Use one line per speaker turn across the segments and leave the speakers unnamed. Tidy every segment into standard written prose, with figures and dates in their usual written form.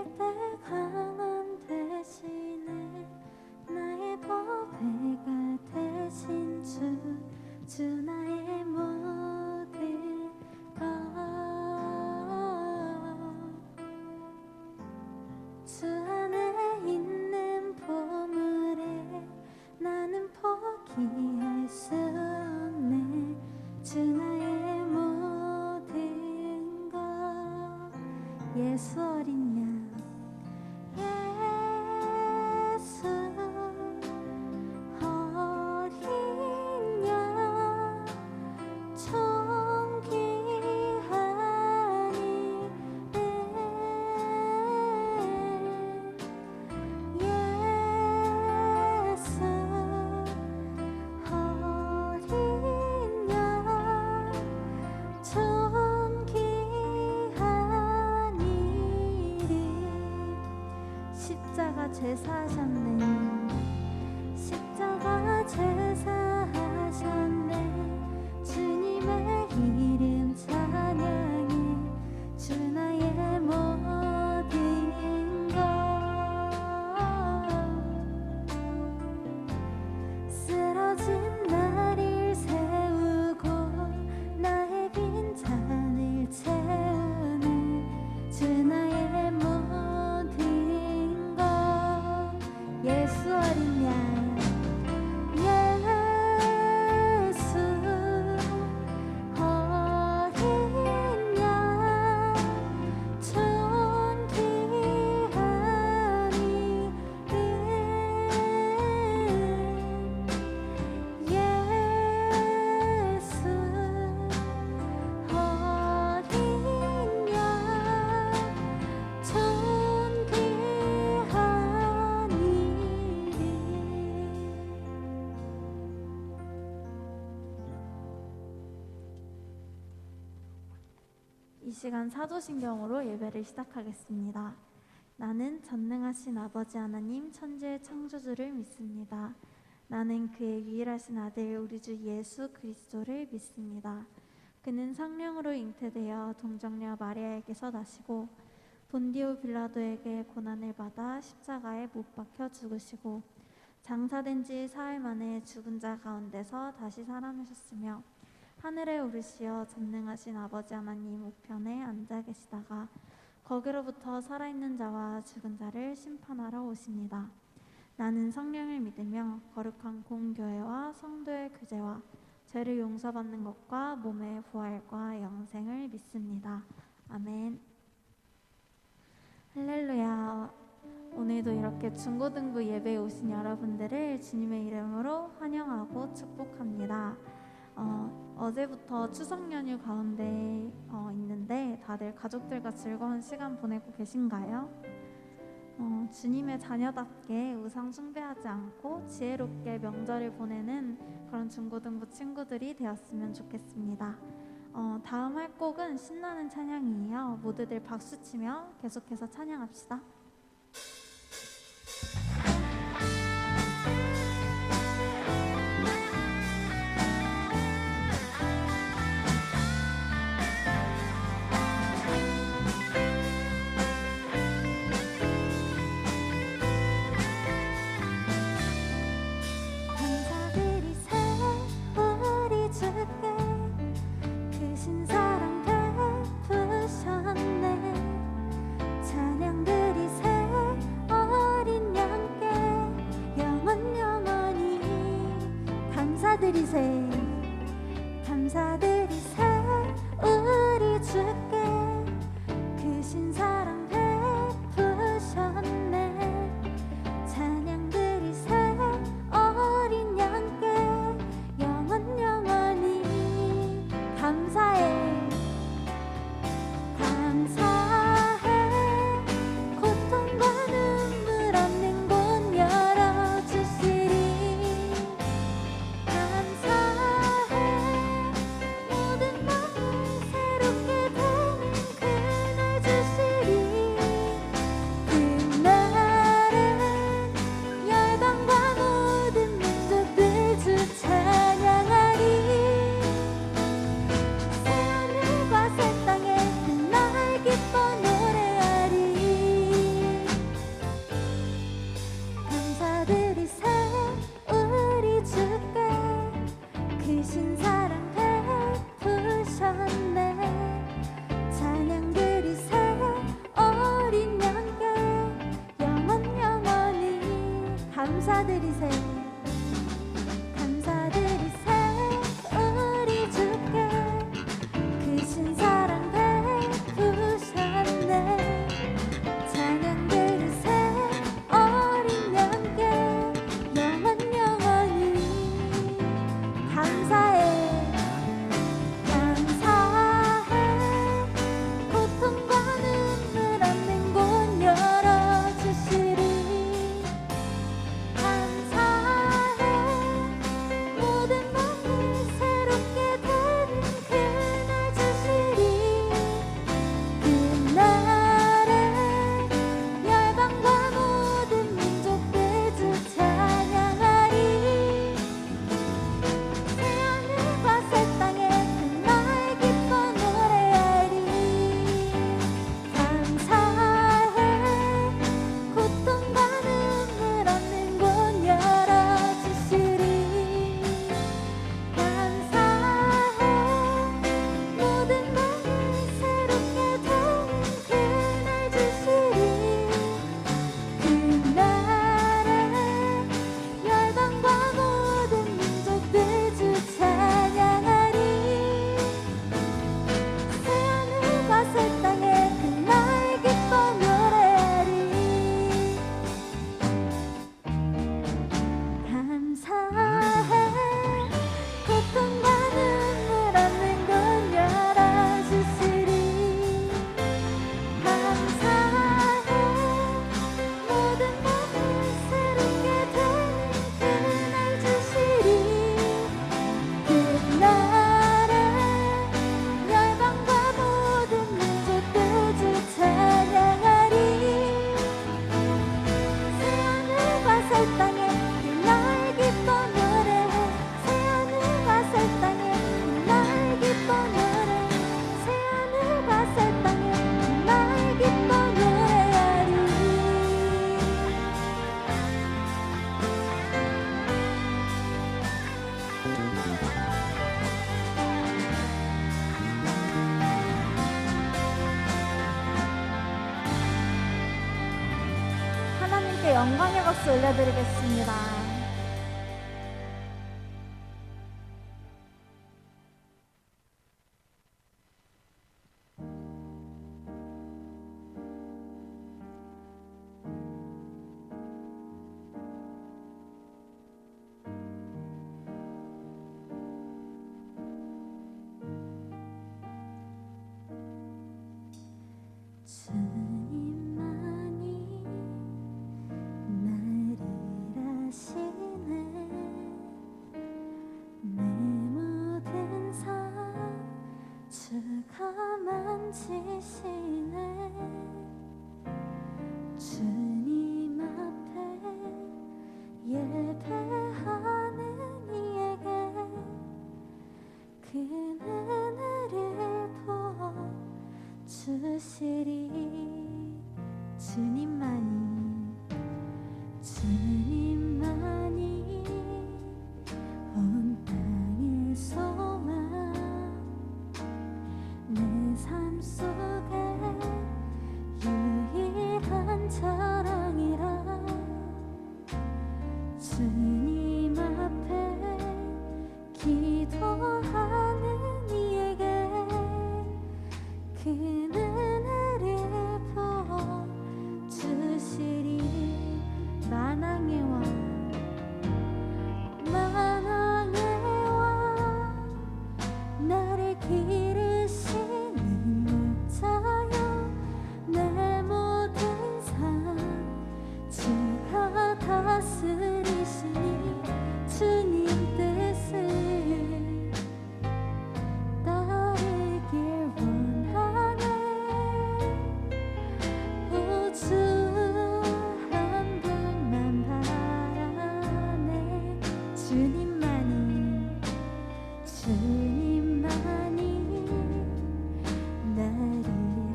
때 강한 대신에 나의 보배가 되신 주 나의 모든 것. 주 안에 있는 보물에 나는 포기할 수 없네. 주 나의 모든 것. 예수 어린 양, 예수 어린 양, 존귀한 이름. 예수 어린 양, 존귀한 이름. 십자가 제사하셨네. 십자가 제사하셨네. 주님의 이름 찬양해. 주 나의 모든 것. 쓰러진 나를 세우고 나의 빈잔을 채우네. 주 나의 모든 것. 예수 어린 양, 예수 어린 양, 존귀한 이름. 예수 어린 양, 존귀한 이름. 이 시간 사도신경으로 예배를 시작하겠습니다. 나는 전능하신 아버지 하나님 천지의 창조주를 믿습니다. 나는 그의 유일하신 아들 우리 주 예수 그리스도를 믿습니다. 그는 성령으로 잉태되어 동정녀 마리아에게서 나시고 본디오 빌라도에게 고난을 받아 십자가에 못 박혀 죽으시고 장사된 지 사흘 만에 죽은 자 가운데서 다시 살아나셨으며 하늘에 오르시어 전능하신 아버지 하나님 우편에 앉아 계시다가 거기로부터 살아있는 자와 죽은 자를 심판하러 오십니다. 나는 성령을 믿으며 거룩한 공교회와 성도의 규제와 죄를 용서받는 것과 몸의 부활과 영생을 믿습니다. 아멘. 할렐루야. 오늘도 이렇게 중고등부 예배에 오신 여러분들을 주님의 이름으로 환영하고 축복합니다. 어제부터 추석 연휴 가운데 있는데 다들 가족들과 즐거운 시간 보내고 계신가요? 주님의 자녀답게 우상 숭배하지 않고 지혜롭게 명절을 보내는 그런 중고등부 친구들이 되었으면 좋겠습니다. 다음 할 곡은 신나는 찬양이에요. 모두들 박수치며 계속해서 찬양합시다. 감사드리세 우리 주께 크신 사랑 베푸셨네. 찬양드리세 어린 양께 영원히 감사해. 고통과 눈물 없는 곳 열어주시리. 감사해. 감사드리세 감사드리세 우리 주께 크신 사랑 베푸셨네 찬양 드리세 어린 양께 영원히 감사해 감사해 고통과 눈물 없는 곳 열어주시리 감사해 모든 맘을 새롭게 되는 그날 주시리 그날에 열방과 모든 민족들 주 찬양하리 새하늘과 새 땅에 그날 기뻐 노래하리 감사해 고통과 눈물 없는 곳 열어주시리 감사해 모든 맘을 새롭게 되는 그날 주시리 그날에 열방과 모든 민족들 주 찬양하리 새하늘과 새 땅에 그날 기뻐 노래하리 감사해 고통과 눈물 없는 곳 열어주시리 감사해 모든 맘을 새롭게 되는 그날 주시리 그날에 열방과 모든 민족들 주 찬양하리 새하늘과 새 땅에 그날 기뻐 노래해 새하늘과 새 땅에 그날 기뻐 노래해 새하늘과 새 땅에 그날 기뻐 노래하리 하나님께 영광의 박수 올려드리겠습니다. 주님만이 날 일하시네 내 모든 삶 주가 만지시네 주님 앞에 예배하는 이에게 그 은혜를 부어 주시리 주님만이 온 땅의 소망 내 삶 속에 유일한 자랑이라 주님 앞에 기도하는 이에게 그 은혜를 부어 주시리 만왕의 왕 나를 기르시는 목자여 내 모든 삶 주가 다스리시니 주님 뜻을 따르길 원하네 주 한 분만 바라네 주님만이 날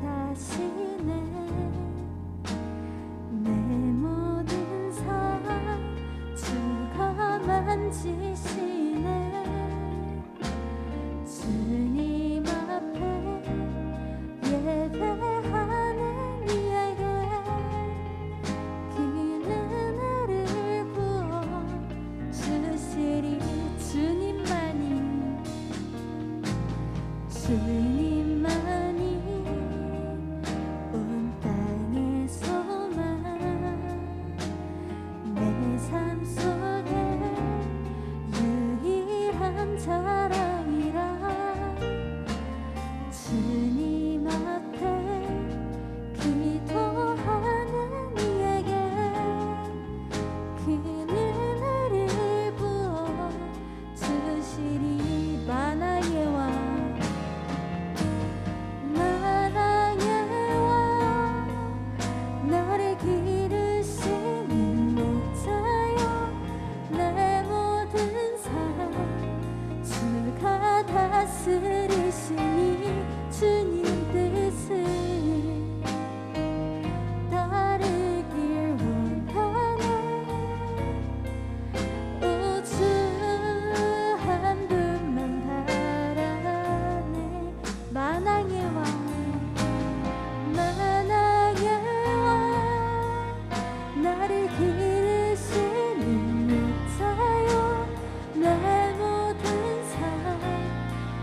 일하시네 내 모든 삶 주가 만지시네 주님 앞에 예배하는 이에게 그 은혜를 부어 은혜를 부어 주시리. 만왕의 왕 만왕의 왕 나를 기르시는 목자여 내 모든 삶 주가 다스리시니 주님 뜻을 따르길 원하네. 우주 한 분만 바라네. 만왕의 왕 만왕의 왕 나를 기르시는 목자여 내 모든 삶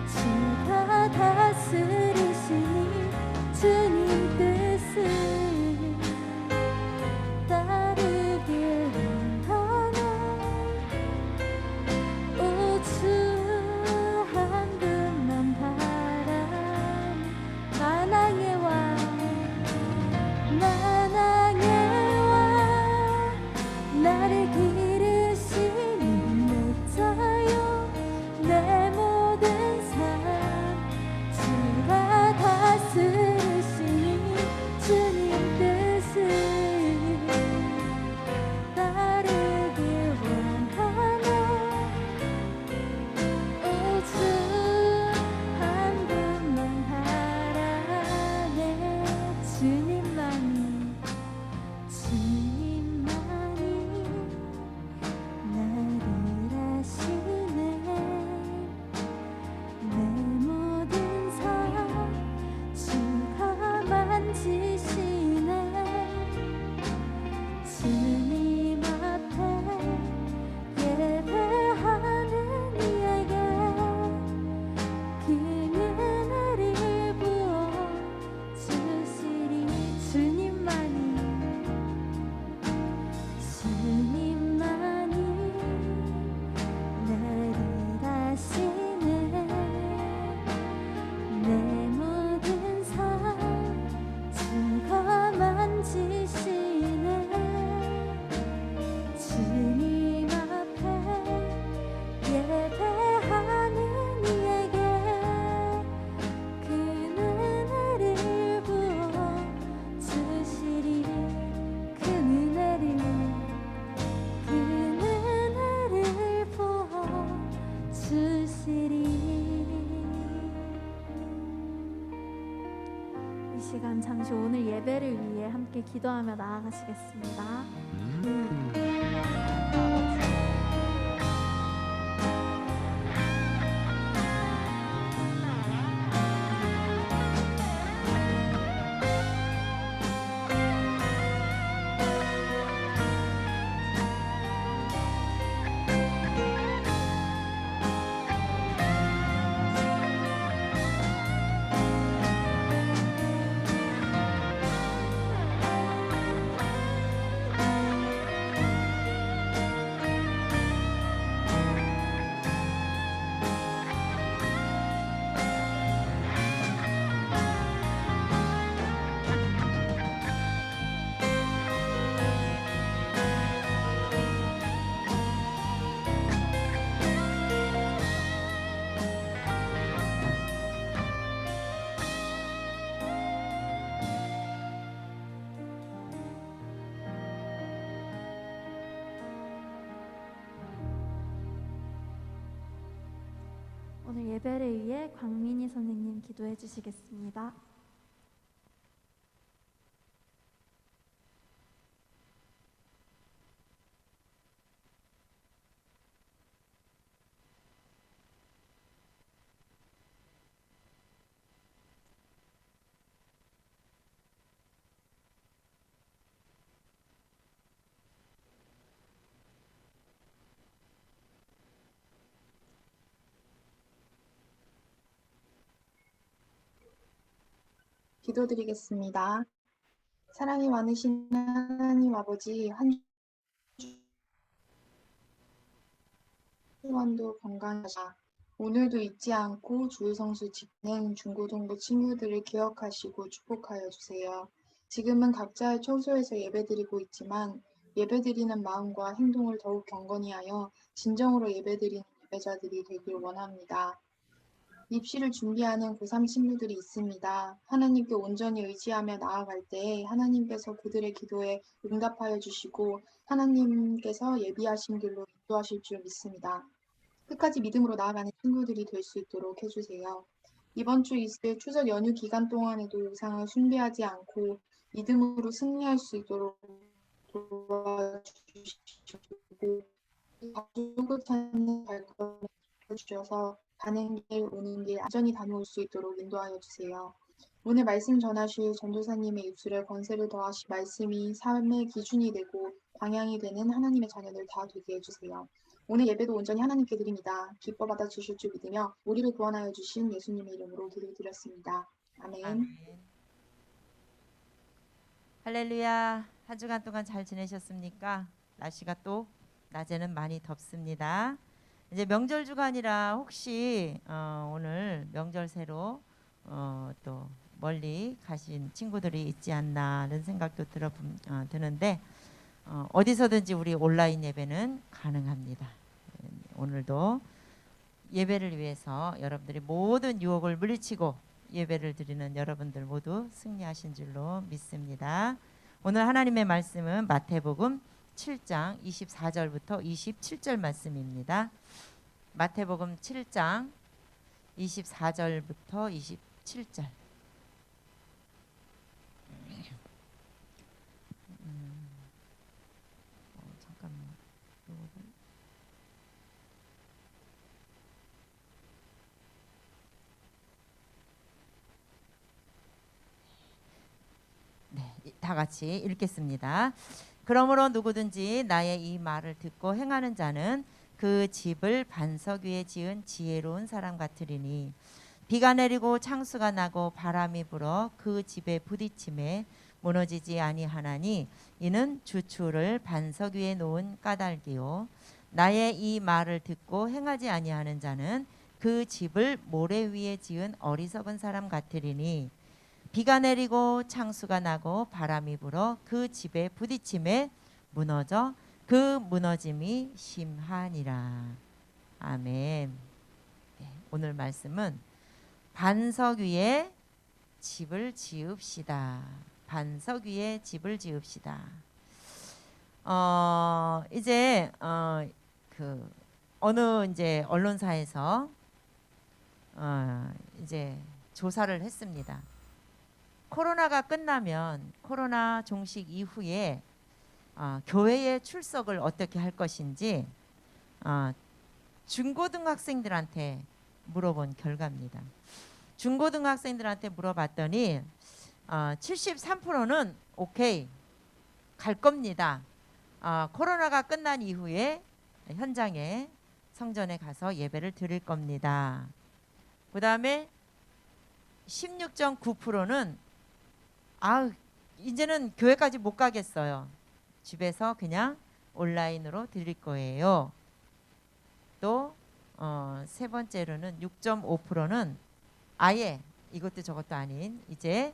주가 다스리시니 주님 뜻을 따르길 원하네. 우주 한 분만 바라네. 만왕의 왕 만왕의 왕 나를 기르시는 목자여 내 모든 삶 주가 다스리시니 주님 뜻을 따르길 원하네. 우주 한 분만 바라네. 주님만이 나를 아시네. 내 모든 삶 주가 만지시네. 주님 앞에 예배하는 이에게 그 은혜를 부어 주시리. 주님만이 나를 아시네. 내 모든 삶 주가 만지시네. 주님 앞에 예배하는 이에게 그 은혜를 부어 주시리. 그 은혜를 부어 주시리. 이 시간 잠시 오늘 예배를 위해 함께 기도하며 나아가시겠습니다. 오늘 예배를 위해 광민희 선생님 기도해 주시겠습니다.
기도드리겠습니다. 사랑이 많으신 하나님 아버지, 한 주간도 건강하시라. 오늘도 잊지 않고 주일 성수 집행 중고등부 친구들을 기억하시고 축복하여 주세요. 지금은 각자의 처소에서 예배드리고 있지만 예배드리는 마음과 행동을 더욱 경건히 하여 진정으로 예배드리는 예배자들이 되길 원합니다. 입시를 준비하는 고3 친구들이 있습니다. 하나님께 온전히 의지하며 나아갈 때에 하나님께서 그들의 기도에 응답하여 주시고 하나님께서 예비하신 길로 인도하실 줄 믿습니다. 끝까지 믿음으로 나아가는 친구들이 될 수 있도록 해주세요. 이번 주 있을 추석 연휴 기간 동안에도 우상을 숭배하지 않고 믿음으로 승리할 수 있도록 도와주시고 가족을 찾는 발걸음을 주셔서 가는 길 오는 길 안전히 다녀올 수 있도록 인도하여 주세요. 오늘 말씀 전하실 전도사님의 입술에 권세를 더하시 말씀이 삶의 기준이 되고 방향이 되는 하나님의 자녀들 다 되게 해주세요. 오늘 예배도 온전히 하나님께 드립니다. 기뻐 받아 주실 줄 믿으며 우리를 구원하여 주신 예수님의 이름으로 기도드렸습니다. 아멘.
아멘. 할렐루야. 한 주간 동안 잘 지내셨습니까? 날씨가 또 낮에는 많이 덥습니다. 이제 명절 주간이라 혹시 오늘 명절새로 또 멀리 가신 친구들이 있지 않나는 생각도 드는데 어디서든지 우리 온라인 예배는 가능합니다. 오늘도 예배를 위해서 여러분들이 모든 유혹을 물리치고 예배를 드리는 여러분들 모두 승리하신 줄로 믿습니다. 오늘 하나님의 말씀은 마태복음 7장 24절부터 27절 말씀입니다. 마태복음 7장 24절부터 27절. 잠깐만. 네, 다 같이 읽겠습니다. 그러므로 누구든지 나의 이 말을 듣고 행하는 자는 그 집을 반석 위에 지은 지혜로운 사람 같으리니 비가 내리고 창수가 나고 바람이 불어 그 집에 부딪힘에 무너지지 아니하나니 이는 주추를 반석 위에 놓은 까닭이요 나의 이 말을 듣고 행하지 아니하는 자는 그 집을 모래 위에 지은 어리석은 사람 같으리니 비가 내리고 창수가 나고 바람이 불어 그 집에 부딪힘에 무너져 그 무너짐이 심하니라. 아멘. 네, 오늘 말씀은 반석 위에 집을 지읍시다. 반석 위에 집을 지읍시다. 이제 어느 이제 언론사에서 이제 조사를 했습니다. 코로나가 끝나면 코로나 종식 이후에 교회에 출석을 어떻게 할 것인지 중고등학생들한테 물어본 결과입니다. 중고등학생들한테 물어봤더니 73%는 오케이 갈 겁니다. 코로나가 끝난 이후에 현장에 성전에 가서 예배를 드릴 겁니다. 그 다음에 16.9%는 이제는 교회까지 못 가겠어요. 집에서 그냥 온라인으로 드릴 거예요. 또 세 번째로는 6.5%는 아예 이것도 저것도 아닌 이제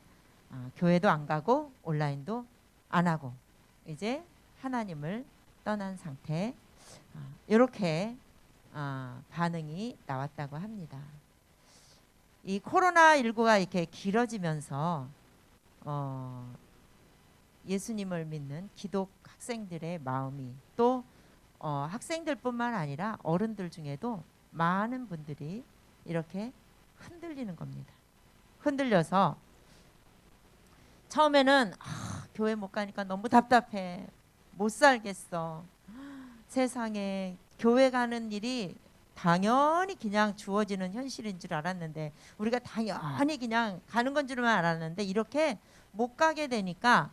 교회도 안 가고 온라인도 안 하고 이제 하나님을 떠난 상태. 이렇게 반응이 나왔다고 합니다. 이 코로나19가 이렇게 길어지면서 예수님을 믿는 기독 학생들의 마음이 또 학생들뿐만 아니라 어른들 중에도 많은 분들이 이렇게 흔들리는 겁니다. 흔들려서 처음에는 교회 못 가니까 너무 답답해. 못 살겠어. 세상에 교회 가는 일이 당연히 그냥 주어지는 현실인 줄 알았는데 우리가 당연히 그냥 가는 건 줄만 알았는데 이렇게 못 가게 되니까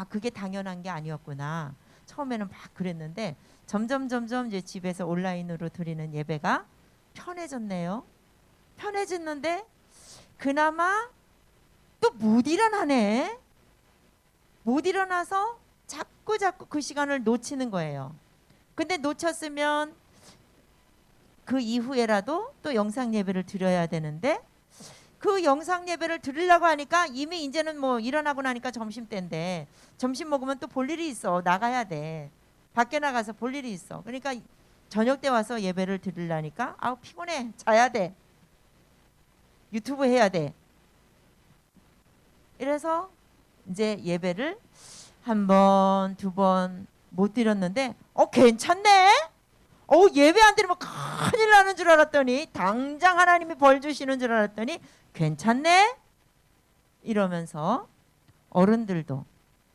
그게 당연한 게 아니었구나. 처음에는 막 그랬는데 점점 이제 집에서 온라인으로 드리는 예배가 편해졌네요. 편해졌는데 그나마 또 못 일어나네. 못 일어나서 자꾸 그 시간을 놓치는 거예요. 근데 놓쳤으면 그 이후에라도 또 영상 예배를 드려야 되는데 그 영상 예배를 드리려고 하니까 이미 이제는 뭐 일어나고 나니까 점심때인데 점심 먹으면 또 볼 일이 있어. 나가야 돼. 밖에 나가서 볼 일이 있어. 그러니까 저녁 때 와서 예배를 드리려니까 아우 피곤해. 자야 돼. 유튜브 해야 돼. 이래서 이제 예배를 한 번, 두 번 못 드렸는데 괜찮네? 예배 안 드리면 큰일 나는 줄 알았더니 당장 하나님이 벌 주시는 줄 알았더니 괜찮네? 이러면서 어른들도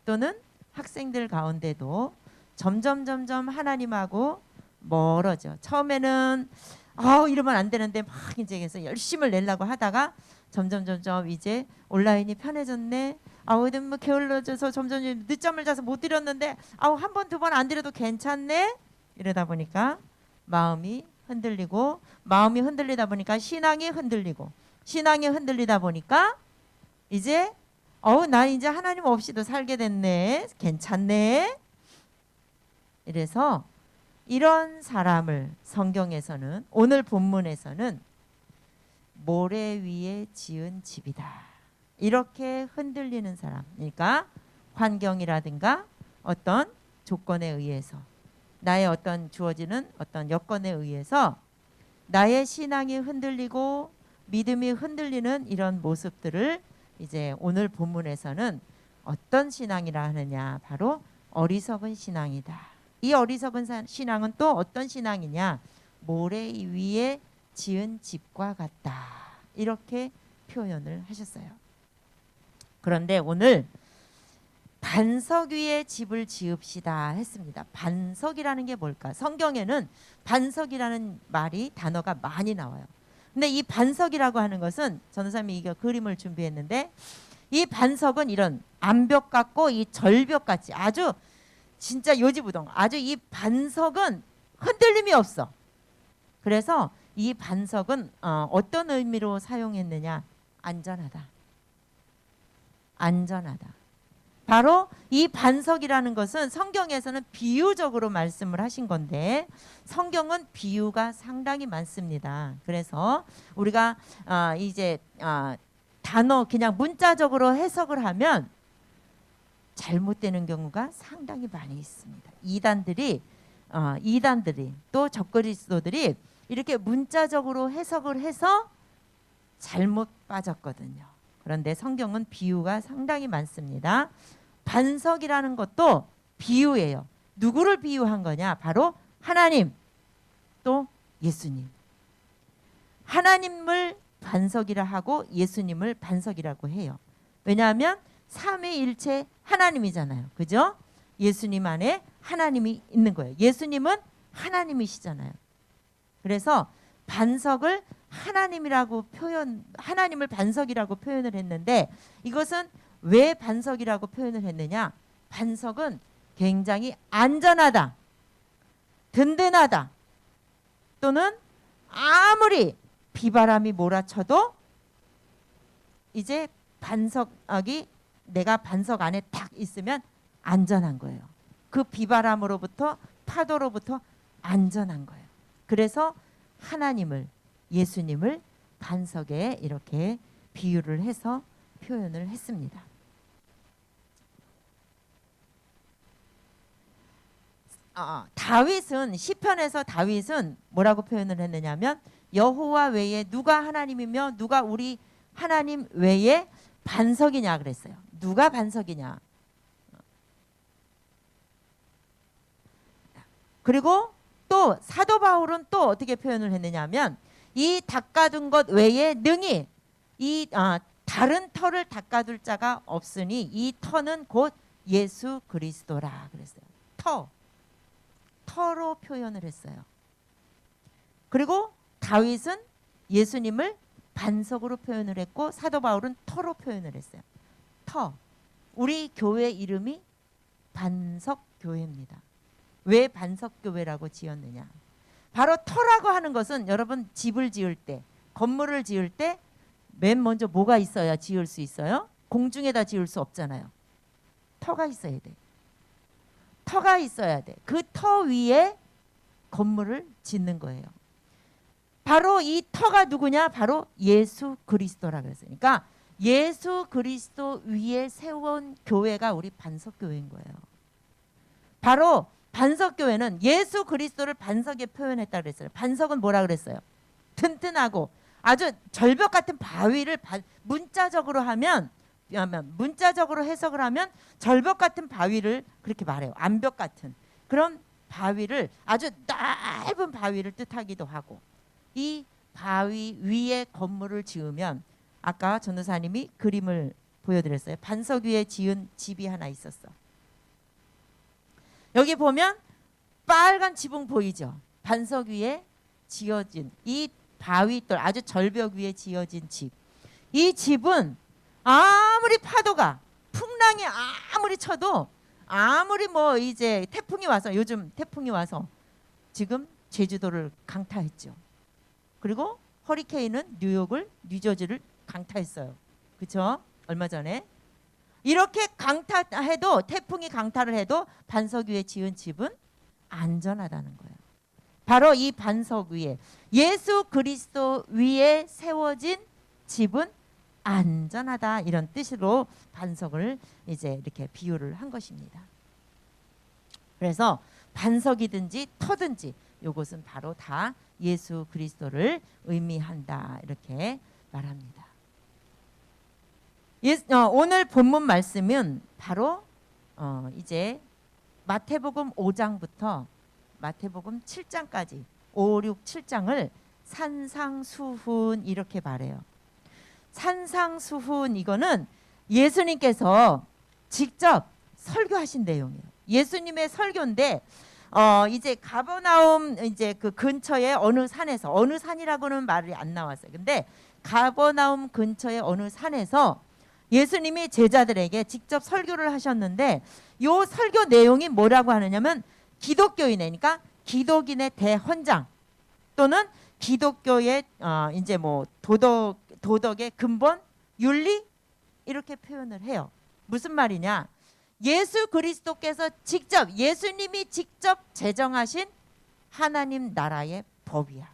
또는 학생들 가운데도 점점 하나님하고 멀어져. 처음에는 이러면 안 되는데 막 이제 그래서 열심을 내려고 하다가 점점 이제 온라인이 편해졌네. 뭐 게을러져서 점점 늦잠을 자서 못 드렸는데 한 번, 두 번 안 드려도 괜찮네. 이러다 보니까 마음이 흔들리고 마음이 흔들리다 보니까 신앙이 흔들리고 신앙이 흔들리다 보니까 이제 나 이제 하나님 없이도 살게 됐네. 괜찮네. 이래서 이런 사람을 성경에서는 오늘 본문에서는 모래 위에 지은 집이다. 이렇게 흔들리는 사람. 그러니까 환경이라든가 어떤 조건에 의해서 나의 어떤 주어지는 어떤 여건에 의해서 나의 신앙이 흔들리고 믿음이 흔들리는 이런 모습들을 이제 오늘 본문에서는 어떤 신앙이라 하느냐, 바로 어리석은 신앙이다. 이 어리석은 신앙은 또 어떤 신앙이냐, 모래 위에 지은 집과 같다. 이렇게 표현을 하셨어요. 그런데 오늘 반석 위에 집을 지읍시다 했습니다. 반석이라는 게 뭘까? 성경에는 반석이라는 말이 단어가 많이 나와요. 근데 이 반석이라고 하는 것은 전도사님이 이거 그림을 준비했는데 이 반석은 이런 암벽 같고 이 절벽 같이 아주 진짜 요지부동 아주 이 반석은 흔들림이 없어. 그래서 이 반석은 어떤 의미로 사용했느냐? 안전하다. 안전하다. 바로 이 반석이라는 것은 성경에서는 비유적으로 말씀을 하신 건데 성경은 비유가 상당히 많습니다. 그래서 우리가 이제 단어 그냥 문자적으로 해석을 하면 잘못되는 경우가 상당히 많이 있습니다. 이단들이 또 적그리스도들이 이렇게 문자적으로 해석을 해서 잘못 빠졌거든요. 그런데 성경은 비유가 상당히 많습니다. 반석이라는 것도 비유예요. 누구를 비유한 거냐? 바로 하나님, 또 예수님. 하나님을 반석이라 하고 예수님을 반석이라고 해요. 왜냐하면 삼위일체 하나님이잖아요. 그죠? 예수님 안에 하나님이 있는 거예요. 예수님은 하나님이시잖아요. 그래서 반석을 하나님을 반석이라고 표현을 했는데 이것은 왜 반석이라고 표현을 했느냐? 반석은 굉장히 안전하다, 든든하다, 또는 아무리 비바람이 몰아쳐도 이제 반석이 내가 반석 안에 딱 있으면 안전한 거예요. 그 비바람으로부터 파도로부터 안전한 거예요. 그래서 하나님을 예수님을 반석에 이렇게 비유를 해서 표현을 했습니다. 다윗은 시편에서 다윗은 뭐라고 표현을 했느냐면 여호와 외에 누가 하나님이며 누가 우리 하나님 외에 반석이냐 그랬어요. 누가 반석이냐. 그리고 또 사도 바울은 또 어떻게 표현을 했느냐면 이 닦아둔 것 외에 능히 이 다른 터를 닦아둘 자가 없으니 이 터는 곧 예수 그리스도라 그랬어요. 터로 표현을 했어요. 그리고 다윗은 예수님을 반석으로 표현을 했고 사도 바울은 터로 표현을 했어요. 터. 우리 교회 이름이 반석교회입니다. 왜 반석교회라고 지었느냐? 바로 터라고 하는 것은 여러분 집을 지을 때, 건물을 지을 때 맨 먼저 뭐가 있어야 지을 수 있어요? 공중에다 지을 수 없잖아요. 터가 있어야 돼. 터가 있어야 돼. 그 터 위에 건물을 짓는 거예요. 바로 이 터가 누구냐? 바로 예수 그리스도라 그랬어요. 그러니까 예수 그리스도 위에 세운 교회가 우리 반석교회인 거예요. 바로 반석교회는 예수 그리스도를 반석에 표현했다 그랬어요. 반석은 뭐라 그랬어요? 튼튼하고 아주 절벽 같은 바위를 문자적으로 해석을 하면 절벽 같은 바위를 그렇게 말해요. 암벽 같은 그런 바위를, 아주 넓은 바위를 뜻하기도 하고, 이 바위 위에 건물을 지으면, 아까 전도사님이 그림을 보여드렸어요. 반석 위에 지은 집이 하나 있었어. 여기 보면 빨간 지붕 보이죠? 반석 위에 지어진 이 바위돌, 아주 절벽 위에 지어진 집. 이 집은 아무리 파도가, 풍랑이 아무리 쳐도, 아무리 뭐 이제 태풍이 와서, 요즘 태풍이 와서 지금 제주도를 강타했죠. 그리고 허리케인은 뉴저지를 강타했어요. 그렇죠? 얼마 전에. 이렇게 강타해도, 태풍이 강타를 해도 반석 위에 지은 집은 안전하다는 거예요. 바로 이 반석 위에, 예수 그리스도 위에 세워진 집은 안전하다, 이런 뜻으로 반석을 이제 이렇게 비유를 한 것입니다. 그래서 반석이든지 터든지 이것은 바로 다 예수 그리스도를 의미한다, 이렇게 말합니다. 오늘 본문 말씀은 바로 이제 마태복음 5장부터 마태복음 7장까지 5, 6, 7장을 산상수훈 이렇게 말해요. 산상수훈, 이거는 예수님께서 직접 설교하신 내용이에요. 예수님의 설교인데 이제 가버나움 이제 그 근처에 어느 산에서, 어느 산이라고는 말이 안 나왔어요. 근데 가버나움 근처의 어느 산에서 예수님이 제자들에게 직접 설교를 하셨는데, 요 설교 내용이 뭐라고 하느냐면 기독교인이니까 기독인의 대헌장 또는 기독교의 이제 뭐 도덕의 근본, 윤리, 이렇게 표현을 해요. 무슨 말이냐? 예수 그리스도께서 직접, 예수님이 직접 제정하신 하나님 나라의 법이야.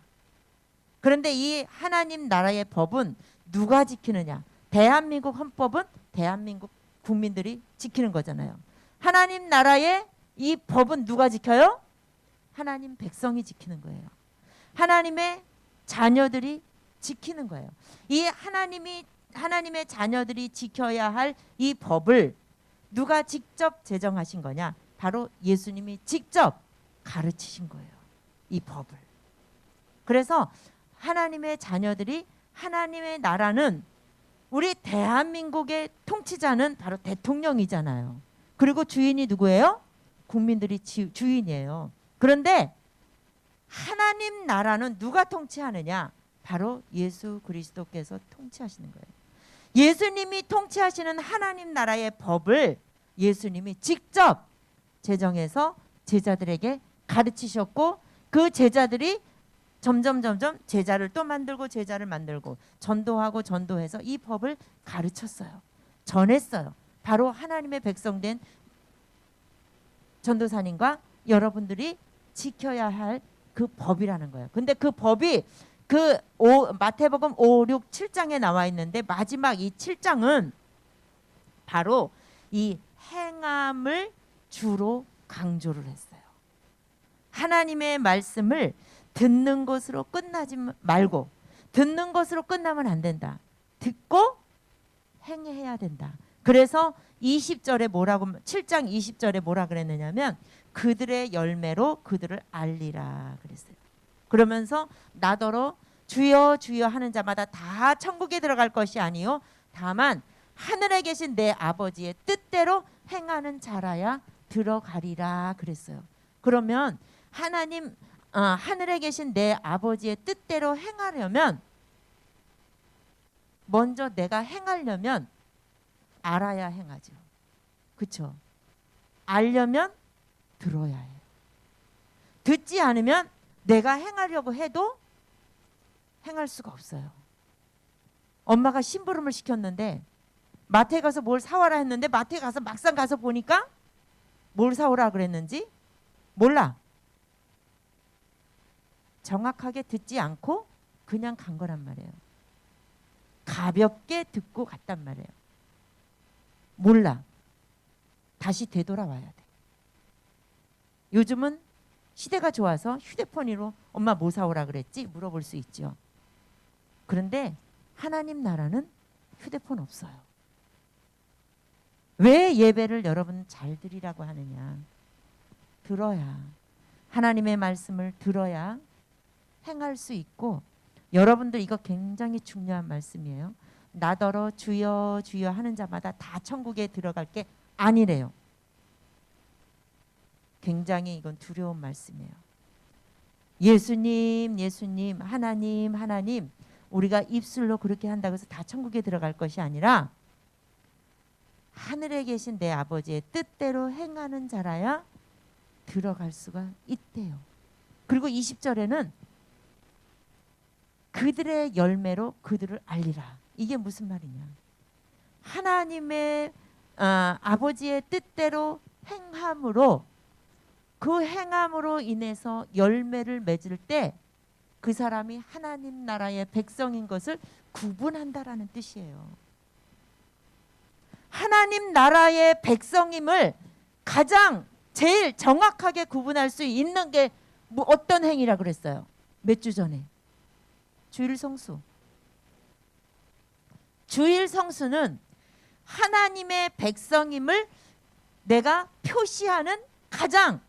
그런데 이 하나님 나라의 법은 누가 지키느냐? 대한민국 헌법은 대한민국 국민들이 지키는 거잖아요. 하나님 나라의 이 법은 누가 지켜요? 하나님 백성이 지키는 거예요. 하나님의 자녀들이 지키는 거예요. 이 하나님의 자녀들이 지켜야 할 이 법을 누가 직접 제정하신 거냐? 바로 예수님이 직접 가르치신 거예요. 이 법을. 그래서 하나님의 자녀들이, 하나님의 나라는, 우리 대한민국의 통치자는 바로 대통령이잖아요. 그리고 주인이 누구예요? 국민들이 주인이에요. 그런데 하나님 나라는 누가 통치하느냐? 바로 예수 그리스도께서 통치하시는 거예요. 예수님이 통치하시는 하나님 나라의 법을 예수님이 직접 제정해서 제자들에게 가르치셨고, 그 제자들이 점점 제자를 또 만들고 제자를 만들고 전도하고 전도해서 이 법을 가르쳤어요. 전했어요. 바로 하나님의 백성된 전도사님과 여러분들이 지켜야 할 그 법이라는 거예요. 근데 그 법이 마태복음 5, 6, 7장에 나와 있는데, 마지막 이 7장은 바로 이 행함을 주로 강조를 했어요. 하나님의 말씀을 듣는 것으로 끝나지 말고, 듣는 것으로 끝나면 안 된다. 듣고 행해야 된다. 그래서 20절에 7장 20절에 뭐라 그랬느냐면, 그들의 열매로 그들을 알리라 그랬어요. 그러면서 나더러 주여 주여 하는 자마다 다 천국에 들어갈 것이 아니요 다만 하늘에 계신 내 아버지의 뜻대로 행하는 자라야 들어가리라 그랬어요. 그러면 하늘에 계신 내 아버지의 뜻대로 행하려면, 먼저 내가 행하려면 알아야 행하죠. 그렇죠? 알려면 들어야 해요. 듣지 않으면 내가 행하려고 해도 행할 수가 없어요. 엄마가 심부름을 시켰는데 마트에 가서 뭘 사와라 했는데, 마트에 가서 막상 가서 보니까 뭘 사오라 그랬는지 몰라. 정확하게 듣지 않고 그냥 간 거란 말이에요. 가볍게 듣고 갔단 말이에요. 몰라. 다시 되돌아와야 돼. 요즘은 시대가 좋아서 휴대폰으로 엄마 뭐 사오라 그랬지? 물어볼 수 있죠. 그런데 하나님 나라는 휴대폰 없어요. 왜 예배를 여러분 잘 드리라고 하느냐? 들어야, 하나님의 말씀을 들어야 행할 수 있고, 여러분들 이거 굉장히 중요한 말씀이에요. 나더러 주여 주여 하는 자마다 다 천국에 들어갈 게 아니래요. 굉장히 이건 두려운 말씀이에요. 예수님 예수님 하나님 하나님 우리가 입술로 그렇게 한다고 해서 다 천국에 들어갈 것이 아니라 하늘에 계신 내 아버지의 뜻대로 행하는 자라야 들어갈 수가 있대요. 그리고 20절에는 그들의 열매로 그들을 알리라. 이게 무슨 말이냐? 하나님의 아버지의 뜻대로 행함으로, 그 행함으로 인해서 열매를 맺을 때 그 사람이 하나님 나라의 백성인 것을 구분한다라는 뜻이에요. 하나님 나라의 백성임을 가장 제일 정확하게 구분할 수 있는 게 어떤 행위라 그랬어요? 몇 주 전에 주일 성수. 주일 성수는 하나님의 백성임을 내가 표시하는 가장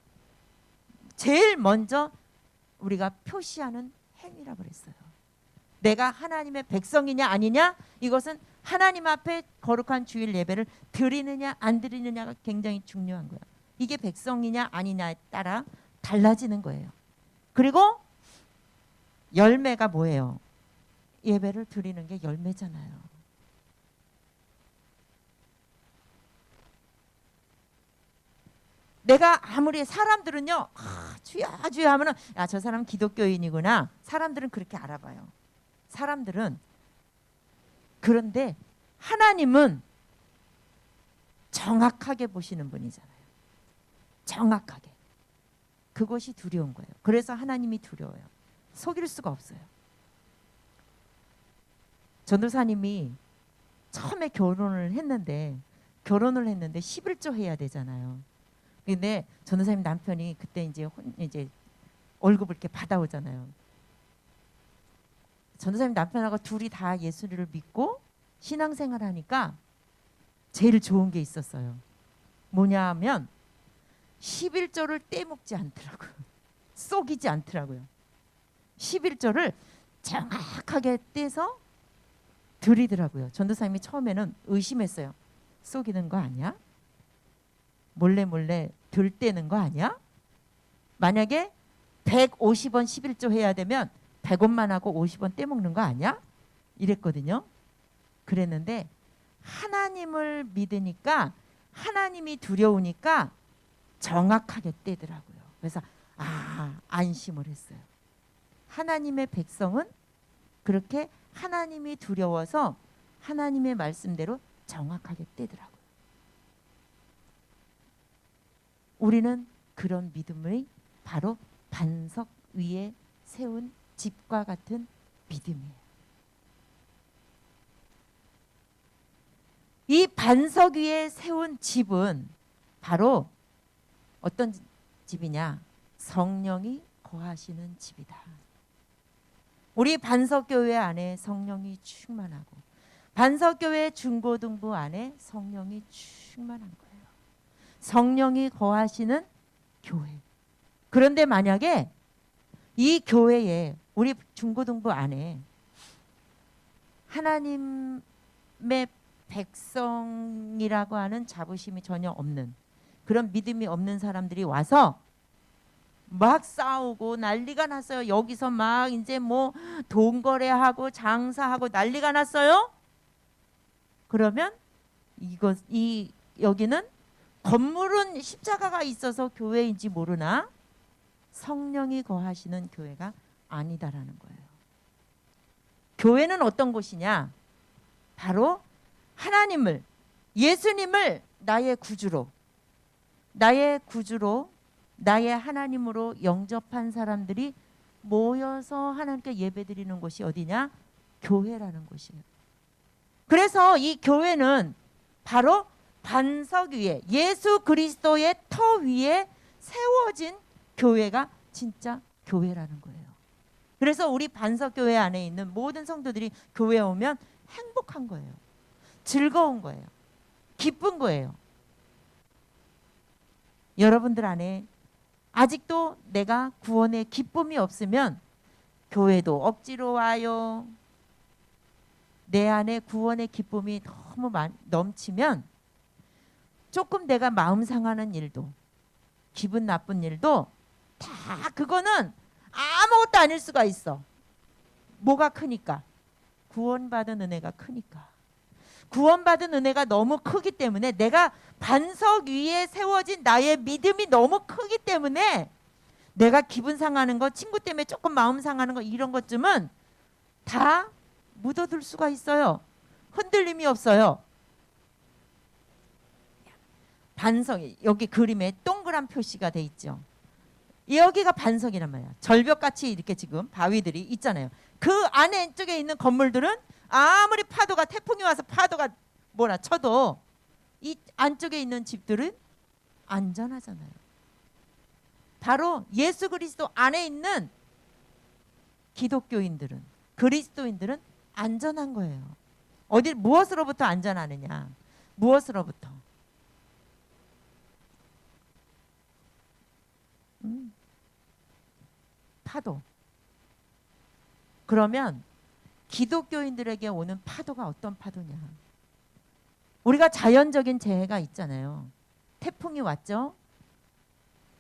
제일 먼저 우리가 표시하는 행위라 그랬어요. 내가 하나님의 백성이냐 아니냐, 이것은 하나님 앞에 거룩한 주일 예배를 드리느냐 안 드리느냐가 굉장히 중요한 거예요. 이게 백성이냐 아니냐에 따라 달라지는 거예요. 그리고 열매가 뭐예요? 예배를 드리는 게 열매잖아요. 내가 아무리 사람들은요, 주여 주여 하면은 저 사람 기독교인이구나. 사람들은 그렇게 알아봐요. 사람들은. 그런데 하나님은 정확하게 보시는 분이잖아요. 정확하게. 그것이 두려운 거예요. 그래서 하나님이 두려워요. 속일 수가 없어요. 전도사님이 처음에 결혼을 했는데 11조 해야 되잖아요. 근데 전도사님 남편이 그때 이제 월급을 이렇게 받아오잖아요. 전도사님 남편하고 둘이 다 예수를 믿고 신앙생활 하니까 제일 좋은 게 있었어요. 뭐냐 하면 11조를 떼먹지 않더라고요. 쏘기지 않더라고요. 11조를 정확하게 떼서 드리더라고요. 전도사님이 처음에는 의심했어요. 쏘기는 거 아니야? 몰래 들떼는 거 아니야? 만약에 150원 11조 해야 되면 100원만 하고 50원 떼먹는 거 아니야? 이랬거든요. 그랬는데 하나님을 믿으니까, 하나님이 두려우니까 정확하게 떼더라고요. 그래서 안심을 했어요. 하나님의 백성은 그렇게 하나님이 두려워서 하나님의 말씀대로 정확하게 떼더라고요. 우리는 그런 믿음의 바로 반석 위에 세운 집과 같은 믿음이에요. 이 반석 위에 세운 집은 바로 어떤 집이냐? 성령이 거하시는 집이다. 우리 반석교회 안에 성령이 충만하고, 반석교회 중고등부 안에 성령이 충만한 거예요. 성령이 거하시는 교회. 그런데 만약에 이 교회에, 우리 중고등부 안에 하나님의 백성이라고 하는 자부심이 전혀 없는, 그런 믿음이 없는 사람들이 와서 막 싸우고 난리가 났어요. 여기서 막 이제 뭐 돈 거래하고 장사하고 난리가 났어요. 그러면 여기는 건물은 십자가가 있어서 교회인지 모르나 성령이 거하시는 교회가 아니다라는 거예요. 교회는 어떤 곳이냐? 바로 하나님을, 예수님을 나의 구주로, 나의 하나님으로 영접한 사람들이 모여서 하나님께 예배드리는 곳이 어디냐? 교회라는 곳이에요. 그래서 이 교회는 바로 반석 위에 예수 그리스도의 터 위에 세워진 교회가 진짜 교회라는 거예요. 그래서 우리 반석 교회 안에 있는 모든 성도들이 교회에 오면 행복한 거예요. 즐거운 거예요. 기쁜 거예요. 여러분들 안에 아직도 내가 구원의 기쁨이 없으면 교회도 억지로 와요. 내 안에 구원의 기쁨이 너무 넘치면 조금 내가 마음 상하는 일도 기분 나쁜 일도 다 그거는 아무것도 아닐 수가 있어. 뭐가 크니까? 구원받은 은혜가 크니까. 구원받은 은혜가 너무 크기 때문에 내가 반석 위에 세워진 나의 믿음이 너무 크기 때문에 내가 기분 상하는 거, 친구 때문에 조금 마음 상하는 거 이런 것쯤은 다 묻어둘 수가 있어요. 흔들림이 없어요. 반석이 여기 그림에 동그란 표시가 돼 있죠. 여기가 반석이란 말이야. 절벽같이 이렇게 지금 바위들이 있잖아요. 그 안에 쪽에 있는 건물들은 아무리 파도가 태풍이 와서 파도가 뭐라 쳐도 이 안쪽에 있는 집들은 안전하잖아요. 바로 예수 그리스도 안에 있는 기독교인들은 그리스도인들은 안전한 거예요. 어디 무엇으로부터 안전하느냐? 무엇으로부터? 파도. 그러면 기독교인들에게 오는 파도가 어떤 파도냐? 우리가 자연적인 재해가 있잖아요. 태풍이 왔죠.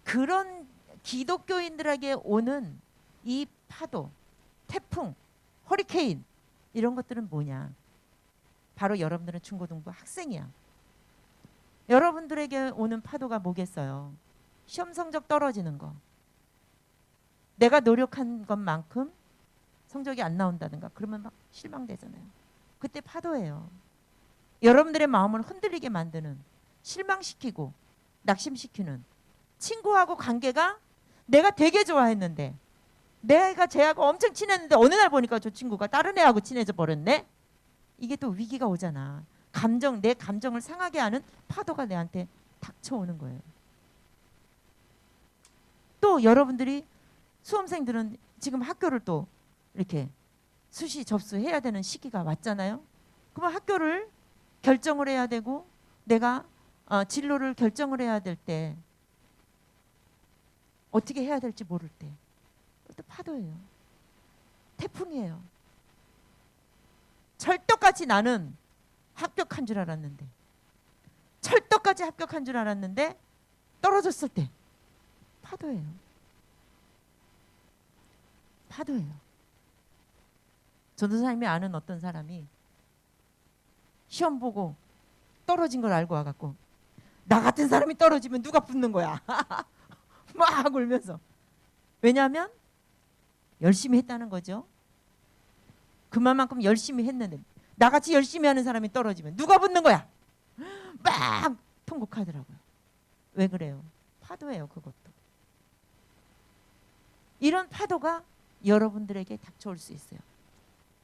그런 기독교인들에게 오는 이 파도, 태풍, 허리케인 이런 것들은 뭐냐? 바로 여러분들은 중고등부 학생이야. 여러분들에게 오는 파도가 뭐겠어요? 시험 성적 떨어지는 거. 내가 노력한 것만큼 성적이 안 나온다든가 그러면 막 실망되잖아요. 그때 파도예요. 여러분들의 마음을 흔들리게 만드는, 실망시키고 낙심시키는 친구하고 관계가 내가 되게 좋아했는데 내가 쟤하고 엄청 친했는데 어느 날 보니까 저 친구가 다른 애하고 친해져 버렸네. 이게 또 위기가 오잖아. 내 감정을 상하게 하는 파도가 내한테 닥쳐오는 거예요. 또 여러분들이 수험생들은 지금 학교를 또 이렇게 수시 접수해야 되는 시기가 왔잖아요. 그러면 학교를 결정을 해야 되고 내가 진로를 결정을 해야 될 때 어떻게 해야 될지 모를 때 또 파도예요. 태풍이에요. 철떡같이 나는 합격한 줄 알았는데 철떡같이 합격한 줄 알았는데 떨어졌을 때 파도예요. 파도예요. 전도사님이 아는 어떤 사람이 시험 보고 떨어진 걸 알고 와갖고 나 같은 사람이 떨어지면 누가 붙는 거야. 막 울면서. 왜냐하면 열심히 했다는 거죠. 그만큼 열심히 했는데 나같이 열심히 하는 사람이 떨어지면 누가 붙는 거야. 막 통곡하더라고요. 왜 그래요? 파도예요. 그것도. 이런 파도가 여러분들에게 닥쳐올 수 있어요.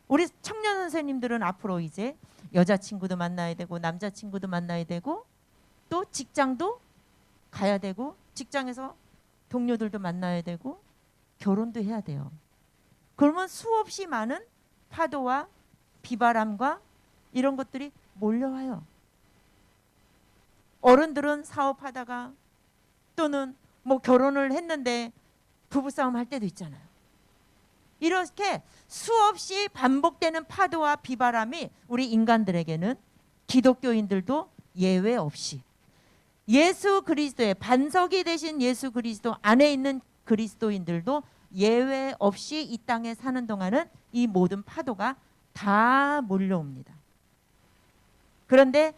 우리 청년 선생님들은 앞으로 이제 여자친구도 만나야 되고 남자친구도 만나야 되고 또 직장도 가야 되고 직장에서 동료들도 만나야 되고 결혼도 해야 돼요. 그러면 수없이 많은 파도와 비바람과 이런 것들이 몰려와요. 어른들은 사업하다가 또는 뭐 결혼을 했는데 부부싸움 할 때도 있잖아요. 이렇게 수없이 반복되는 파도와 비바람이 우리 인간들에게는 기독교인들도 예외 없이 예수 그리스도의 반석이 되신 예수 그리스도 안에 있는 그리스도인들도 예외 없이 이 땅에 사는 동안은 이 모든 파도가 다 몰려옵니다. 그런데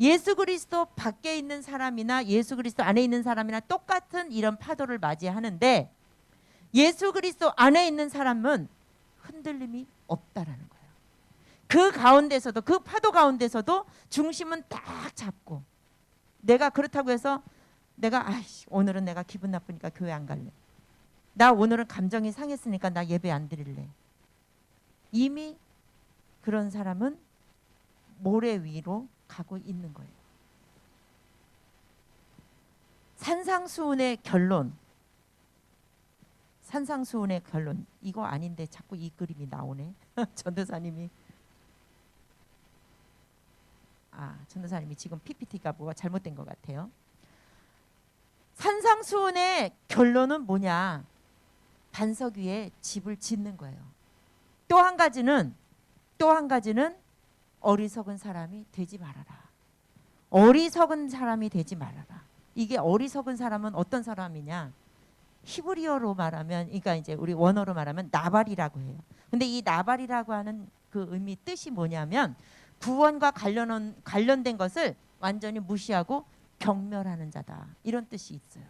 예수 그리스도 밖에 있는 사람이나 예수 그리스도 안에 있는 사람이나 똑같은 이런 파도를 맞이하는데 예수 그리스도 안에 있는 사람은 흔들림이 없다라는 거예요. 그 가운데서도 그 파도 가운데서도 중심은 딱 잡고 내가 그렇다고 해서 내가 오늘은 내가 기분 나쁘니까 교회 안 갈래. 나 오늘은 감정이 상했으니까 나 예배 안 드릴래. 이미 그런 사람은 모래 위로 가고 있는 거예요. 산상수훈의 결론. 산상수훈의 결론. 이거 아닌데 자꾸 이 그림이 나오네. 전도사님이. 전도사님이 지금 PPT가 뭐가 잘못된 것 같아요. 산상수훈의 결론은 뭐냐? 반석 위에 집을 짓는 거예요. 또 한 가지는 어리석은 사람이 되지 말아라. 어리석은 사람이 되지 말아라. 이게 어리석은 사람은 어떤 사람이냐? 히브리어로 말하면, 그러니까 이제 우리 원어로 말하면 나발이라고 해요. 근데 이 나발이라고 하는 그 의미 뜻이 뭐냐면 구원과 관련된 것을 완전히 무시하고 경멸하는 자다. 이런 뜻이 있어요.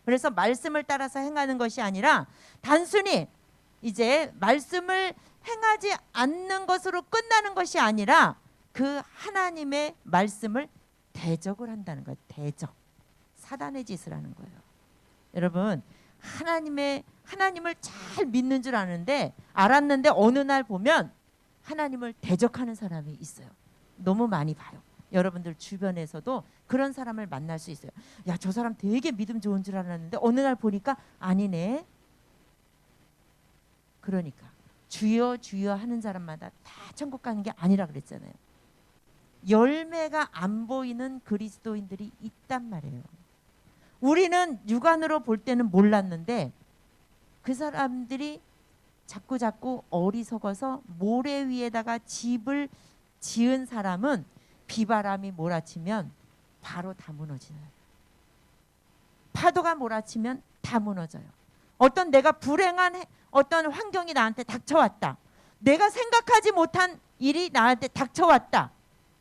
그래서 말씀을 따라서 행하는 것이 아니라 단순히 이제 말씀을 행하지 않는 것으로 끝나는 것이 아니라 그 하나님의 말씀을 대적을 한다는 거예요. 대적. 사단의 짓을 하는 거예요. 여러분, 하나님을 잘 믿는 줄 알았는데 어느 날 보면 하나님을 대적하는 사람이 있어요. 너무 많이 봐요. 여러분들 주변에서도 그런 사람을 만날 수 있어요. 야, 저 사람 되게 믿음 좋은 줄 알았는데 어느 날 보니까 아니네. 그러니까 주여 주여 하는 사람마다 다 천국 가는 게 아니라 그랬잖아요. 열매가 안 보이는 그리스도인들이 있단 말이에요. 우리는 육안으로 볼 때는 몰랐는데 그 사람들이 자꾸 어리석어서 모래 위에다가 집을 지은 사람은 비바람이 몰아치면 바로 다 무너지는, 파도가 몰아치면 다 무너져요. 어떤 내가 불행한 어떤 환경이 나한테 닥쳐왔다. 내가 생각하지 못한 일이 나한테 닥쳐왔다.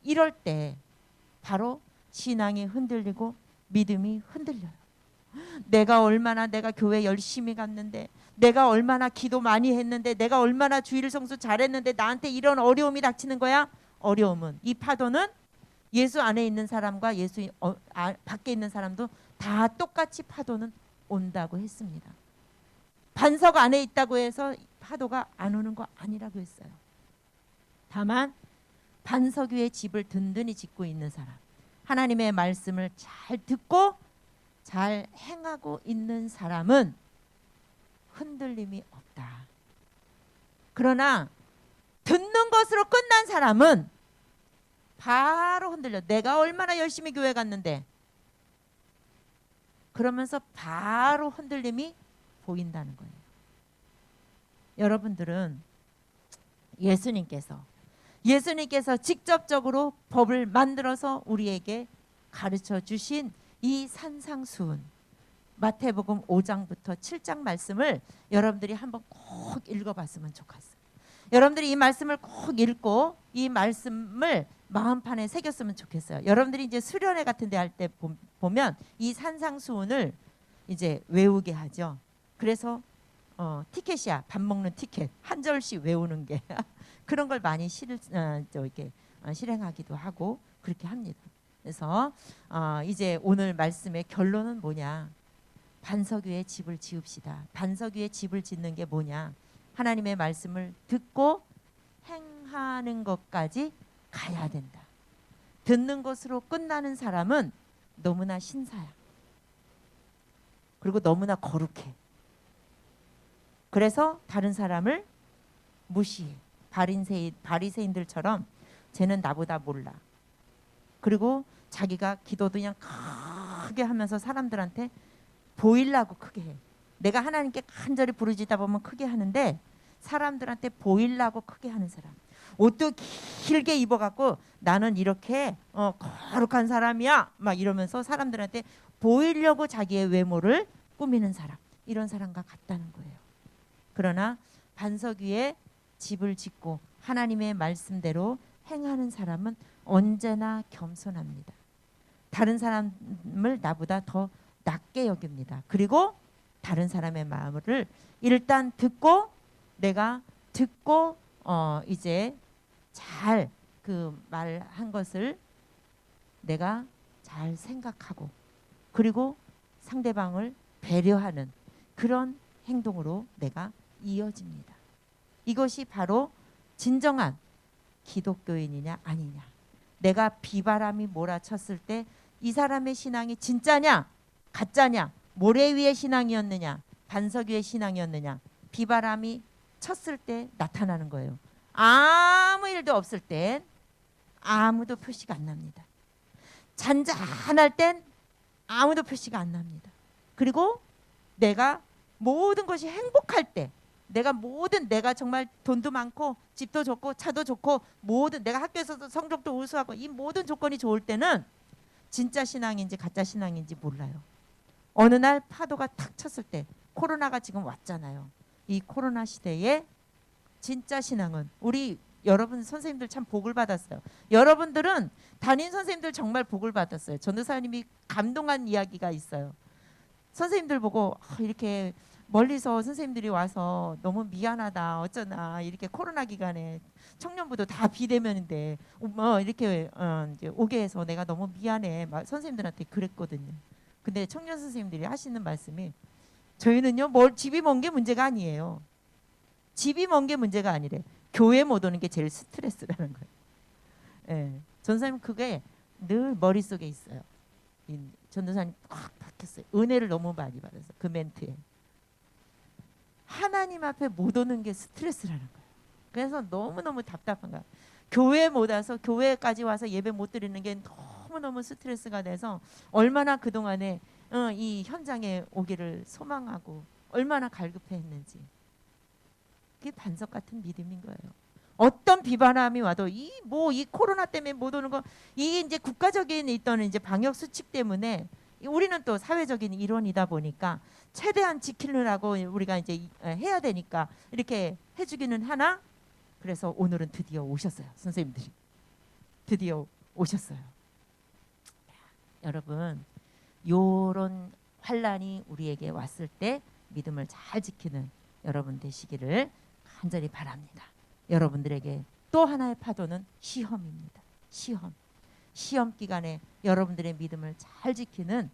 이럴 때 바로 신앙이 흔들리고 믿음이 흔들려요. 내가 교회 열심히 갔는데, 내가 얼마나 기도 많이 했는데, 내가 얼마나 주일 성수 잘했는데 나한테 이런 어려움이 닥치는 거야. 어려움은, 이 파도는 예수 안에 있는 사람과 예수 밖에 있는 사람도 다 똑같이 파도는 온다고 했습니다. 반석 안에 있다고 해서 파도가 안 오는 거 아니라고 했어요. 다만 반석 위에 집을 든든히 짓고 있는 사람, 하나님의 말씀을 잘 듣고 잘 행하고 있는 사람은 흔들림이 없다. 그러나 듣는 것으로 끝난 사람은 바로 흔들려. 내가 얼마나 열심히 교회 갔는데, 그러면서 바로 흔들림이 보인다는 거예요. 여러분들은 예수님께서 직접적으로 법을 만들어서 우리에게 가르쳐 주신 이 산상수훈, 마태복음 5장부터 7장 말씀을 여러분들이 한번 꼭 읽어봤으면 좋겠어요. 여러분들이 이 말씀을 꼭 읽고 이 말씀을 마음판에 새겼으면 좋겠어요. 여러분들이 이제 수련회 같은 데 할 때 보면 이 산상수훈을 이제 외우게 하죠. 그래서 티켓이야. 밥 먹는 티켓. 한 절씩 외우는 게 그런 걸 많이 실행하기도 하고 그렇게 합니다. 그래서 이제 오늘 말씀의 결론은 뭐냐? 반석 위에 집을 지읍시다. 반석 위에 집을 짓는 게 뭐냐? 하나님의 말씀을 듣고 행하는 것까지 가야 된다. 듣는 것으로 끝나는 사람은 너무나 신사야. 그리고 너무나 거룩해. 그래서 다른 사람을 무시해. 바리새인들처럼 쟤는 나보다 몰라. 그리고 자기가 기도도 그냥 크게 하면서 사람들한테 보이려고 크게 해. 내가 하나님께 간절히 부르짖다 보면 크게 하는데 사람들한테 보이려고 크게 하는 사람. 옷도 길게 입어갖고 나는 이렇게 거룩한 사람이야 막 이러면서 사람들한테 보이려고 자기의 외모를 꾸미는 사람. 이런 사람과 같다는 거예요. 그러나 반석 위에 집을 짓고 하나님의 말씀대로 행하는 사람은 언제나 겸손합니다. 다른 사람을 나보다 더 낮게 여깁니다. 그리고 다른 사람의 마음을 일단 듣고 내가 듣고 이제 잘 그 말한 것을 내가 잘 생각하고 그리고 상대방을 배려하는 그런 행동으로 내가 이어집니다. 이것이 바로 진정한 기독교인이냐 아니냐. 내가 비바람이 몰아쳤을 때 이 사람의 신앙이 진짜냐 가짜냐, 모래 위의 신앙이었느냐 반석 위의 신앙이었느냐, 비바람이 쳤을 때 나타나는 거예요. 아무 일도 없을 땐 아무도 표시가 안 납니다. 잔잔할 땐 아무도 표시가 안 납니다. 그리고 내가 모든 것이 행복할 때, 내가 정말 돈도 많고 집도 좋고 차도 좋고 모든 내가 학교에서도 성적도 우수하고 이 모든 조건이 좋을 때는 진짜 신앙인지 가짜 신앙인지 몰라요. 어느 날 파도가 탁 쳤을 때, 코로나가 지금 왔잖아요. 이 코로나 시대에 진짜 신앙은 우리 여러분 선생님들 참 복을 받았어요. 여러분들은 담임 선생님들 정말 복을 받았어요. 전도사님이 감동한 이야기가 있어요. 선생님들 보고 이렇게 멀리서 선생님들이 와서 너무 미안하다 어쩌나, 이렇게 코로나 기간에 청년부도 다 비대면인데 이렇게 이제 오게 해서 내가 너무 미안해 막 선생님들한테 그랬거든요. 근데 청년 선생님들이 하시는 말씀이, 저희는요 집이 먼 게 문제가 아니에요. 집이 먼 게 문제가 아니래. 교회 못 오는 게 제일 스트레스라는 거예요. 예, 전도사님 그게 늘 머릿속에 있어요. 전도사님 꽉 박혔어요. 은혜를 너무 많이 받아서 그 멘트에. 하나님 앞에 못 오는 게 스트레스라는 거예요. 그래서 너무너무 답답한 거야. 교회 못 와서, 교회까지 와서 예배 못 드리는 게 너무너무 스트레스가 돼서 얼마나 그동안에 이 현장에 오기를 소망하고 얼마나 갈급해했는지. 그게 반석 같은 믿음인 거예요. 어떤 비바람이 와도 이 코로나 때문에 못 오는 거, 이 이제 국가적인 있던 이제 방역 수칙 때문에 우리는 또 사회적인 일원이다 보니까 최대한 지키느라고 우리가 이제 해야 되니까 이렇게 해주기는 하나. 그래서 오늘은 드디어 오셨어요. 선생님들이 드디어 오셨어요. 여러분, 요런 환란이 우리에게 왔을 때 믿음을 잘 지키는 여러분 되시기를 간절히 바랍니다. 여러분들에게 또 하나의 파도는 시험입니다. 시험 기간에 여러분들의 믿음을 잘 지키는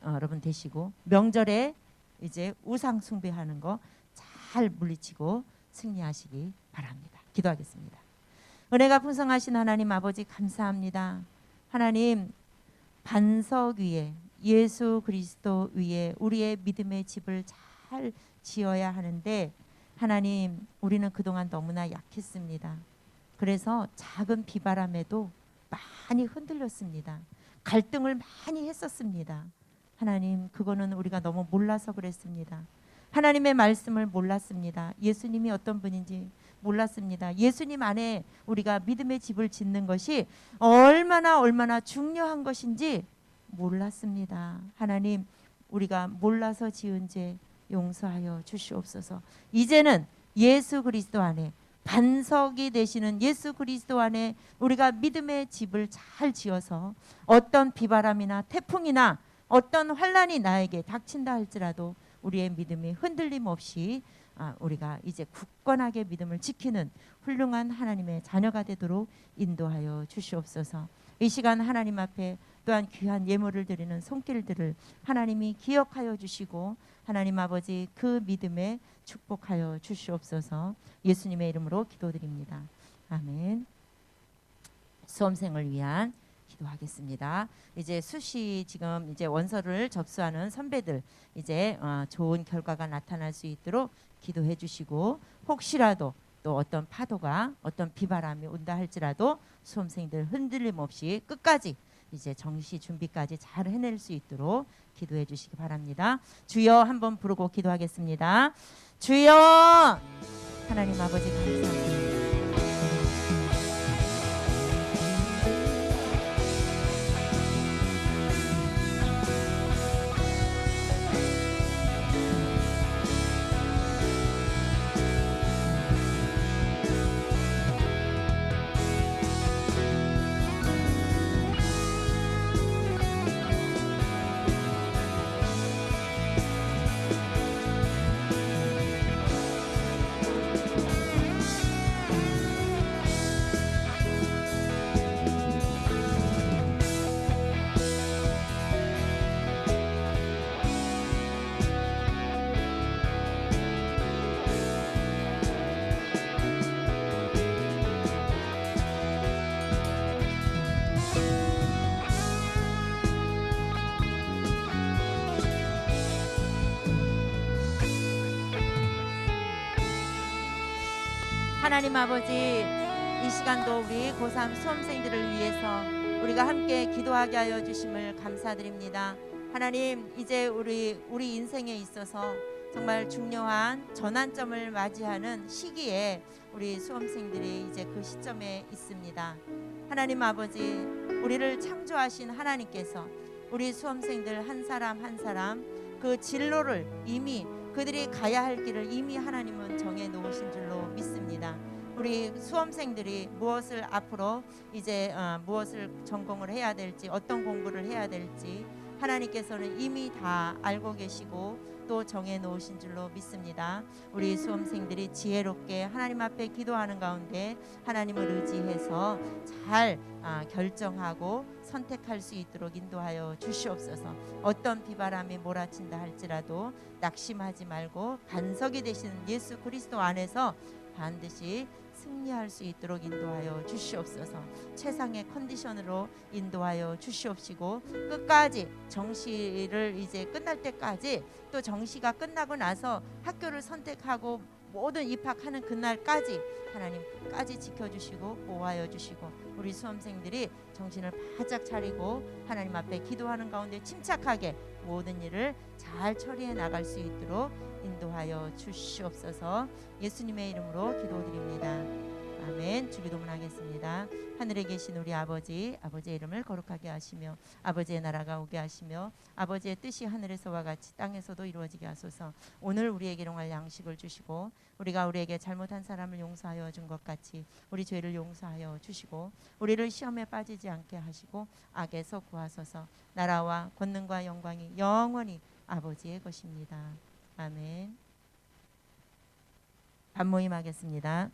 여러분 되시고, 명절에 이제 우상 숭배하는 거 잘 물리치고 승리하시기 바랍니다. 기도하겠습니다. 은혜가 풍성하신 하나님 아버지 감사합니다. 하나님, 반석 위에 예수 그리스도 위에 우리의 믿음의 집을 잘 지어야 하는데, 하나님 우리는 그동안 너무나 약했습니다. 그래서 작은 비바람에도 많이 흔들렸습니다. 갈등을 많이 했었습니다. 하나님, 그거는 우리가 너무 몰라서 그랬습니다. 하나님의 말씀을 몰랐습니다. 예수님이 어떤 분인지 몰랐습니다. 예수님 안에 우리가 믿음의 집을 짓는 것이 얼마나 중요한 것인지 몰랐습니다. 하나님, 우리가 몰라서 지은 죄 용서하여 주시옵소서. 이제는 예수 그리스도 안에, 반석이 되시는 예수 그리스도 안에 우리가 믿음의 집을 잘 지어서 어떤 비바람이나 태풍이나 어떤 환란이 나에게 닥친다 할지라도 우리의 믿음이 흔들림 없이 우리가 이제 굳건하게 믿음을 지키는 훌륭한 하나님의 자녀가 되도록 인도하여 주시옵소서. 이 시간 하나님 앞에 또한 귀한 예물을 드리는 손길들을 하나님이 기억하여 주시고, 하나님 아버지 그 믿음에 축복하여 주시옵소서. 예수님의 이름으로 기도드립니다. 아멘. 수험생을 위한 기도하겠습니다. 이제 수시 지금 이제 원서를 접수하는 선배들 이제 좋은 결과가 나타날 수 있도록 기도해 주시고, 혹시라도 또 어떤 파도가 어떤 비바람이 온다 할지라도 수험생들 흔들림 없이 끝까지 이제 정시 준비까지 잘 해낼 수 있도록 기도해 주시기 바랍니다. 주여 한번 부르고 기도하겠습니다. 주여, 하나님 아버지 감사합니다. 하나님 아버지, 이 시간도 우리 고3 수험생들을 위해서 우리가 함께 기도하게 하여 주심을 감사드립니다. 하나님, 이제 우리 인생에 있어서 정말 중요한 전환점을 맞이하는 시기에 우리 수험생들이 이제 그 시점에 있습니다. 하나님 아버지, 우리를 창조하신 하나님께서 우리 수험생들 한 사람 한 사람 그 진로를 이미 그들이 가야 할 길을 이미 하나님은 정해 놓으신 줄로 믿습니다. 우리 수험생들이 무엇을 앞으로 이제 무엇을 전공을 해야 될지, 어떤 공부를 해야 될지 하나님께서는 이미 다 알고 계시고 또 정해 놓으신 줄로 믿습니다. 우리 수험생들이 지혜롭게 하나님 앞에 기도하는 가운데 하나님을 의지해서 잘 결정하고 선택할 수 있도록 인도하여 주시옵소서. 어떤 비바람이 몰아친다 할지라도 낙심하지 말고 반석이 되시는 예수 그리스도 안에서 반드시 승리할 수 있도록 인도하여 주시옵소서. 최상의 컨디션으로 인도하여 주시옵시고 끝까지 정시를 이제 끝날 때까지 또 정시가 끝나고 나서 학교를 선택하고 모든 입학하는 그날까지 하나님 끝까지 지켜주시고 보호하여 주시고 우리 수험생들이 정신을 바짝 차리고 하나님 앞에 기도하는 가운데 침착하게 모든 일을 잘 처리해 나갈 수 있도록 인도하여 주시옵소서. 예수님의 이름으로 기도드립니다. 아멘. 주기도문 하겠습니다. 하늘에 계신 우리 아버지, 아버지의 이름을 거룩하게 하시며 아버지의 나라가 오게 하시며 아버지의 뜻이 하늘에서와 같이 땅에서도 이루어지게 하소서. 오늘 우리에게 일용할 양식을 주시고 우리가 우리에게 잘못한 사람을 용서하여 준 것 같이 우리 죄를 용서하여 주시고 우리를 시험에 빠지지 않게 하시고 악에서 구하소서. 나라와 권능과 영광이 영원히 아버지의 것입니다. 아멘. 반모임 하겠습니다.